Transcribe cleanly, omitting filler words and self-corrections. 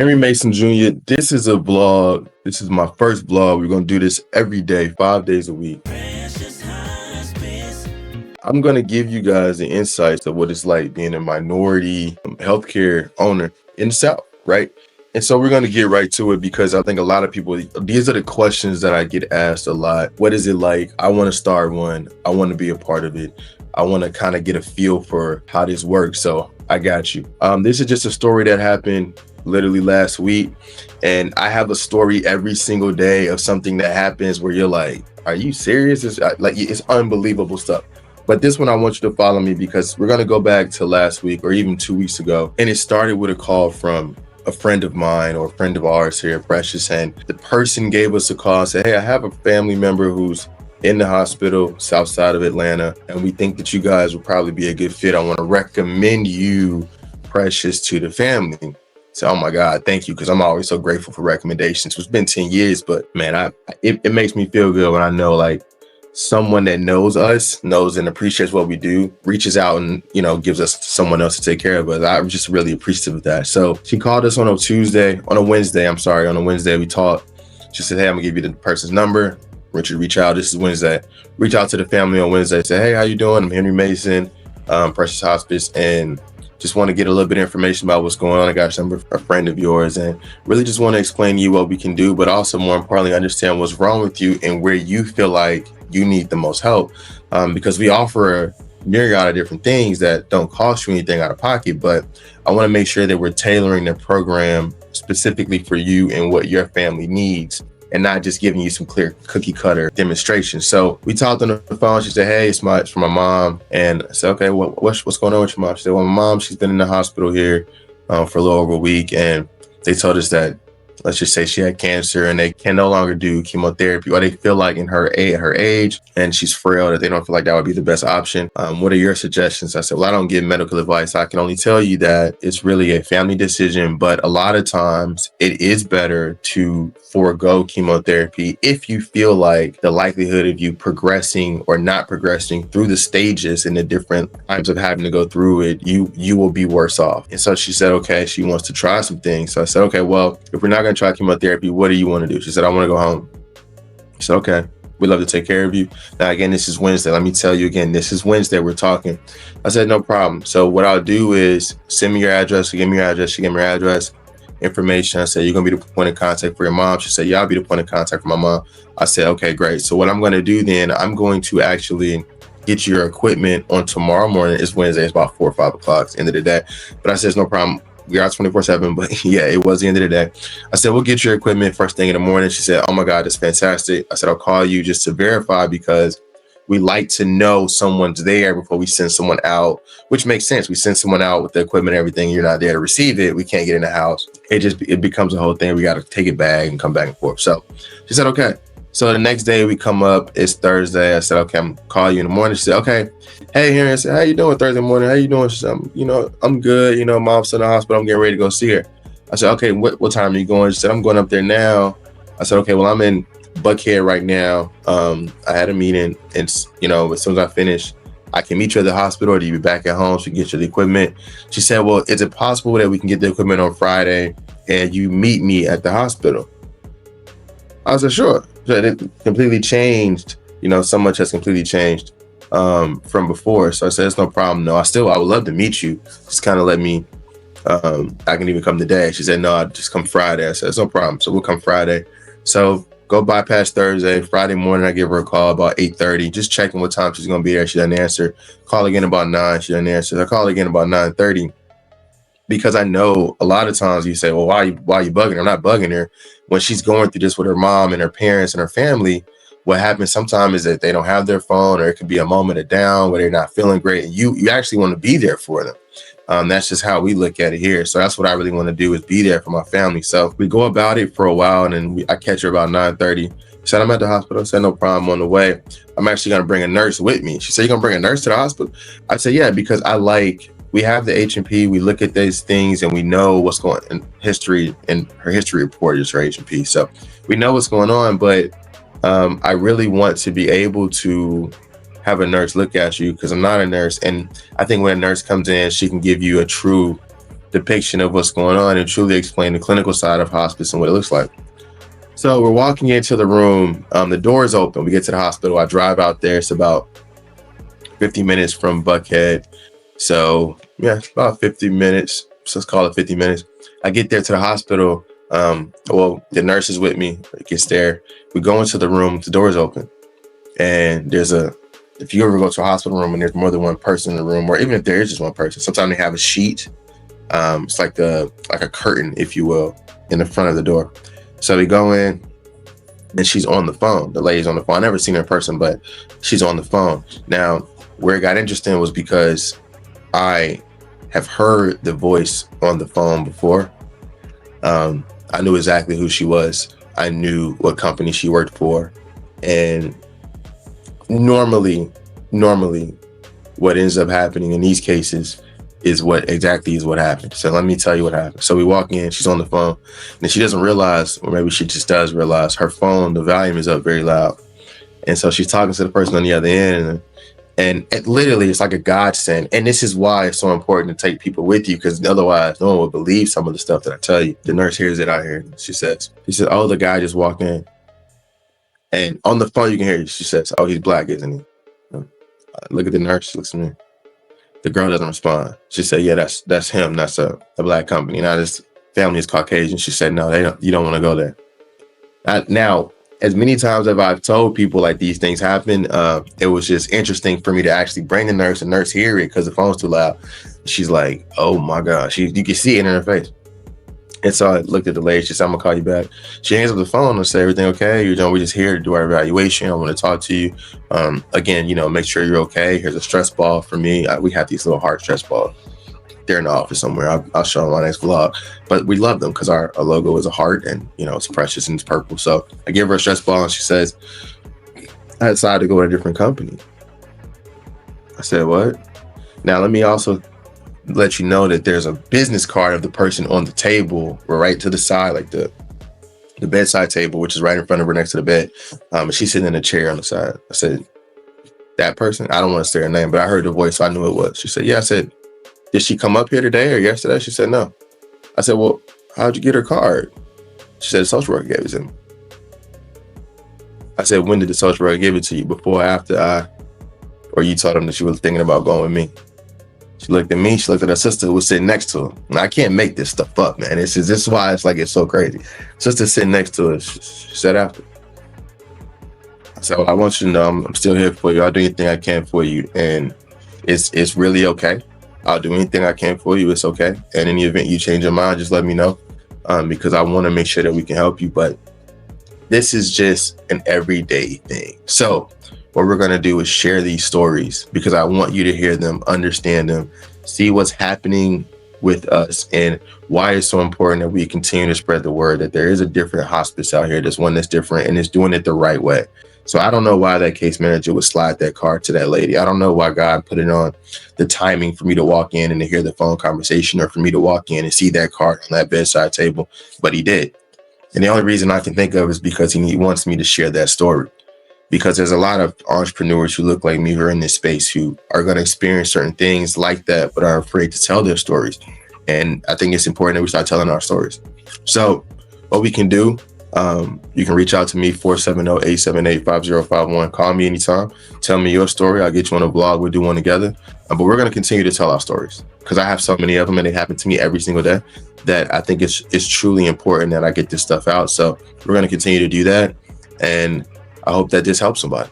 Henry Mason Jr., this is a vlog. This is my first vlog. We're going to do this every day, 5 days a week. I'm going to give you guys the insights of what it's like being a minority healthcare owner in the South, right? And so we're going to get right to it because I think a lot of people, these are the questions that I get asked a lot. What is it like? I want to start one. I want to be a part of it. I want to kind of get a feel for how this works. So I got you. This is just a story that happened literally last week. And I have a story every single day of something that happens where you're like, are you serious? It's unbelievable stuff. But this one, I want you to follow me because we're going to go back to last week or even 2 weeks ago. And it started with a call from a friend of mine or a friend of ours here, Precious. And the person gave us a call and said, hey, I have a family member who's in the hospital south side of Atlanta, and we think that you guys would probably be a good fit. I want to recommend you, Precious, to the family. So, oh my God, thank you, because I'm always so grateful for recommendations. It's been 10 years, but man, it makes me feel good when I know like someone that knows us, knows and appreciates what we do, reaches out and, gives us someone else to take care of us. I'm just really appreciative of that. So she called us on a Wednesday, we talked. She said, hey, I'm gonna give you the person's number. Richard, reach out. This is Wednesday. Reach out to the family on Wednesday. Say, hey, how you doing? I'm Henry Mason, Precious Hospice, and just want to get a little bit of information about what's going on. I got a friend of yours, and really just want to explain to you what we can do, but also more importantly, understand what's wrong with you and where you feel like you need the most help. Because we offer a myriad of different things that don't cost you anything out of pocket, but I want to make sure that we're tailoring the program specifically for you and what your family needs, and not just giving you some clear cookie cutter demonstrations. So we talked on the phone. She said, hey, it's for my mom. And I said, okay, what's going on with your mom? She said, well, my mom, she's been in the hospital here for a little over a week. And they told us that, let's just say she had cancer and they can no longer do chemotherapy, or they feel like in her age and she's frail, that they don't feel like that would be the best option. What are your suggestions? I said, well, I don't give medical advice. I can only tell you that it's really a family decision, but a lot of times it is better to forego chemotherapy if you feel like the likelihood of you progressing or not progressing through the stages and the different times of having to go through it, you will be worse off. And so she said, okay, she wants to try some things. So I said, okay, well, if we're not going to try chemotherapy, what do you want to do? She said, I want to go home. I said, okay, we'd love to take care of you. Now, again, this is Wednesday. Let me tell you again, this is Wednesday. We're talking. I said, no problem. So what I'll do is send me your address. She gave me your address. She gave me your address, information. I said, you're going to be the point of contact for your mom. She said, yeah, I'll be the point of contact for my mom. I said, okay, great. So what I'm going to do then, I'm going to actually get your equipment on tomorrow morning. It's Wednesday. It's about 4 or 5 o'clock, it's the end of the day. But I said, it's no problem. We are 24/7, but yeah, it was the end of the day. I said, we'll get your equipment first thing in the morning. She said, oh my God, it's fantastic. I said, I'll call you just to verify because we like to know someone's there before we send someone out, which makes sense. We send someone out with the equipment and everything. You're not there to receive it. We can't get in the house. It becomes a whole thing. We got to take it back and come back and forth. So she said, okay. So the next day we come up, it's Thursday. I said, okay, I'm gonna call you in the morning. She said, okay. Hey, Henry. I said, how you doing Thursday morning? How you doing? She said, I'm good. Mom's in the hospital. I'm getting ready to go see her. I said, okay, what time are you going? She said, I'm going up there now. I said, okay, well, I'm in Buckhead right now. I had a meeting, and as soon as I finish, I can meet you at the hospital, or do you be back at home so you can get you the equipment? She said, well, is it possible that we can get the equipment on Friday and you meet me at the hospital? I said, sure. So it completely changed. So much has completely changed from before. So I said, it's no problem. No, I would love to meet you. Just kind of let me, I can even come today. She said, no, I'll just come Friday. I said, it's no problem. So we'll come Friday. So go bypass Thursday. Friday morning, I give her a call about 8:30, just checking what time she's going to be there. She doesn't answer. Call again about 9. She doesn't answer. I call again about 9:30. Because I know a lot of times you say, well, why are you bugging her? I'm not bugging her. When she's going through this with her mom and her parents and her family, what happens sometimes is that they don't have their phone, or it could be a moment of down where they're not feeling great. And you actually want to be there for them. That's just how we look at it here. So that's what I really want to do, is be there for my family. So we go about it for a while, and then I catch her about 9:30. She said, I'm at the hospital. I said, no problem, on the way. I'm actually going to bring a nurse with me. She said, you're going to bring a nurse to the hospital? I said, yeah, because we have the H&P, we look at these things and we know what's going on in history, and her history report is her H&P. So we know what's going on, but I really want to be able to have a nurse look at you, because I'm not a nurse. And I think when a nurse comes in, she can give you a true depiction of what's going on and truly explain the clinical side of hospice and what it looks like. So we're walking into the room. The door is open. We get to the hospital. I drive out there. It's about 50 minutes from Buckhead. So yeah, it's about 50 minutes. So let's call it 50 minutes. I get there to the hospital. Well, the nurse is with me. It gets there. We go into the room. The door is open. And if you ever go to a hospital room and there's more than one person in the room, or even if there is just one person, sometimes they have a sheet. It's like a curtain, if you will, in the front of the door. So we go in and she's on the phone. The lady's on the phone. I never seen her in person, but she's on the phone. Now, where it got interesting was because I have heard the voice on the phone before. I knew exactly who she was. I knew what company she worked for. And normally what ends up happening in these cases is what happened. So let me tell you what happened. So we walk in, she's on the phone, and she doesn't realize, or maybe she just does realize, her phone, the volume is up very loud. And so she's talking to the person on the other end, and it literally, it's like a godsend. And this is why it's so important to take people with you, because otherwise no one would believe some of the stuff that I tell you. The nurse hears it out here. She says, oh, the guy just walked in. And on the phone, you can hear you. She says, oh, he's black, isn't he? Look at the nurse. She looks at me. The girl doesn't respond. She said, yeah, that's him. That's a black company. Now this family is Caucasian. She said, no, you don't want to go there. Now, as many times as I've told people like these things happen, it was just interesting for me to actually bring the nurse hear it because the phone's too loud. She's like, oh my gosh, you can see it in her face. And so I looked at the lady. She said, I'm gonna call you back. She hangs up the phone and said, everything okay? We're just here to do our evaluation. I want to talk to you. Again, make sure you're okay. Here's a stress ball for me. We have these little heart stress balls. They're in the office somewhere. I'll show them on my next vlog. But we love them because our logo is a heart and, it's precious and it's purple. So I give her a stress ball and she says, I decided to go to a different company. I said, what? Now, let me also let you know that there's a business card of the person on the table, right to the side, like the bedside table, which is right in front of her next to the bed. And she's sitting in a chair on the side. I said, that person? I don't want to say her name, but I heard the voice, so I knew it was. She said, yeah. I said, did she come up here today or yesterday? She said, no. I said, well, how'd you get her card? She said, the social worker gave it to me. I said, when did the social worker give it to you? Before or after or you told them that she was thinking about going with me? She looked at me, she looked at her sister who was sitting next to her. Now, I can't make this stuff up, man. This is why it's so crazy. Sister sitting next to her, she said after. I said, well, I want you to know I'm still here for you. I'll do anything I can for you. And it's really okay. I'll do anything I can for you. It's okay. And in the event you change your mind, just let me know because I want to make sure that we can help you. But this is just an everyday thing. So what we're going to do is share these stories because I want you to hear them, understand them, see what's happening with us and why it's so important that we continue to spread the word that there is a different hospice out here. There's one that's different and it's doing it the right way. So I don't know why that case manager would slide that card to that lady. I don't know why God put it on the timing for me to walk in and to hear the phone conversation or for me to walk in and see that card on that bedside table, but he did. And the only reason I can think of is because he wants me to share that story. Because there's a lot of entrepreneurs who look like me who are in this space who are going to experience certain things like that, but are afraid to tell their stories. And I think it's important that we start telling our stories. So what we can do, you can reach out to me, 470-878-5051. Call me anytime. Tell me your story. I'll get you on a vlog. We'll do one together. But we're going to continue to tell our stories because I have so many of them and they happen to me every single day that I think it's truly important that I get this stuff out. So we're going to continue to do that. And I hope that this helps somebody.